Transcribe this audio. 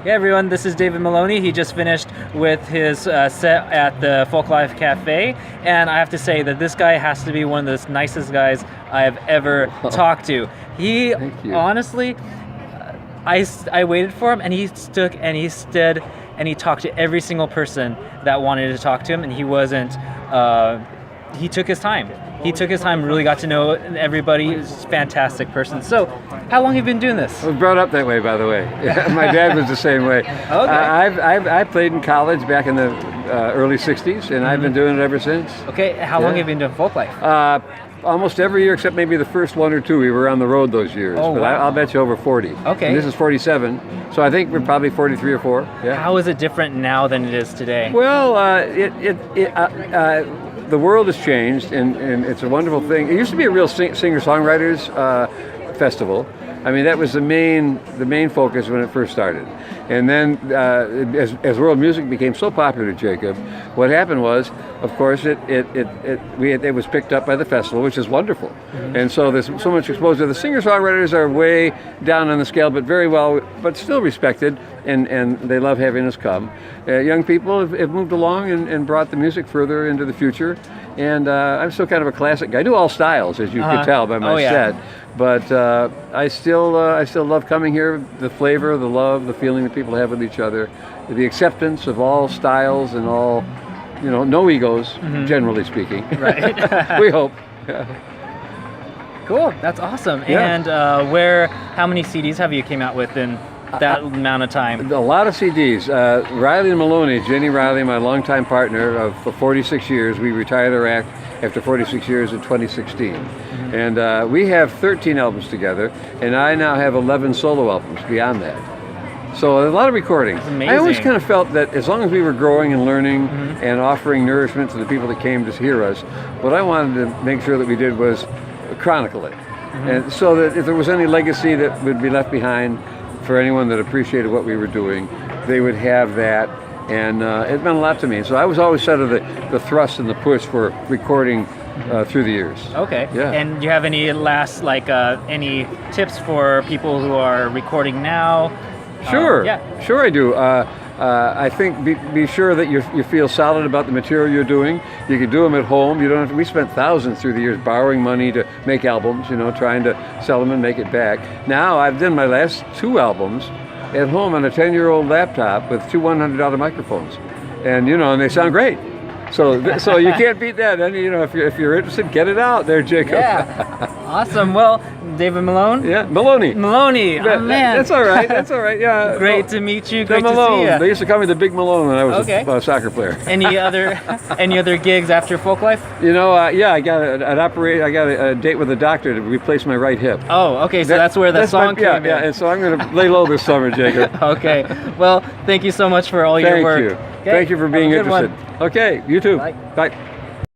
Yeah, everyone, this is David Maloney. He just finished with his set at the Folklife Cafe, and I have to say that this guy has to be one of the nicest guys I have ever talked to. He honestly, I waited for him, and he stood and he talked to every single person that wanted to talk to him, and he wasn't. He took his time. He took his time, really got to know everybody. He's a fantastic person. So, how long have you been doing this? I was brought up that way, by the way. My dad was the same way. Okay. I played in college back in the early 60s, and I've been doing it ever since. Okay, how long have you been doing Folklife? Almost every year except maybe the first one or two. We were on the road those years. Oh, but wow. I'll bet you over 40. Okay. And this is 47, so I think we're probably 43 or 4. Yeah. How is it different now than it is today? Well, the world has changed, and it's a wonderful thing. It used to be a real singer-songwriters festival. I mean, that was the main focus when it first started. And then, as world music became so popular, Jacob, what happened was, of course, it was picked up by the festival, which is wonderful. Mm-hmm. And so there's so much exposure. The singer-songwriters are way down on the scale, but very well, but still respected, and they love having us come. Young people have moved along and brought the music further into the future. And I'm still kind of a classic guy. I do all styles, as you could tell by my set. But I still love coming here. The flavor, the love, the feeling that people have with each other, the acceptance of all styles and all, no egos, generally speaking. Right. We hope. Cool. That's awesome. Yeah. And how many CDs have you came out with in that amount of time? A lot of CDs. Riley and Maloney, Jenny Riley, my longtime partner for 46 years. We retired our act after 46 years in 2016. Mm-hmm. And we have 13 albums together, and I now have 11 solo albums beyond that. So a lot of recordings. I always kind of felt that as long as we were growing and learning and offering nourishment to the people that came to hear us, what I wanted to make sure that we did was chronicle it. Mm-hmm. And so that if there was any legacy that would be left behind for anyone that appreciated what we were doing, they would have that. And it meant a lot to me. So I was always sort of the thrust and the push for recording through the years. Okay. Yeah. And do you have any last, any tips for people who are recording now? Sure. Sure I do. I think be sure that you feel solid about the material you're doing. You can do them at home. You don't have to. We spent thousands through the years borrowing money to make albums, trying to sell them and make it back. Now I've done my last 2 albums at home on a 10-year-old laptop with 2 $100 microphones, and and they sound great. So you can't beat that. And if you're interested, get it out there, Jacob. Yeah. Awesome. Well, David Malone. Yeah, Maloney. Oh man. That's all right. That's all right. Yeah. Great to meet you. Great Malone. To see you. They used to call me the Big Malone when I was a soccer player. Any other gigs after Folklife? Yeah, I got a date with a doctor to replace my right hip. Oh, okay. So that's where the song came in. Yeah, and so I'm going to lay low this summer, Jacob. Okay. Well, thank you so much for all your work. Thank you. Okay. Thank you for being interested. One. Okay, you too. Bye. Bye.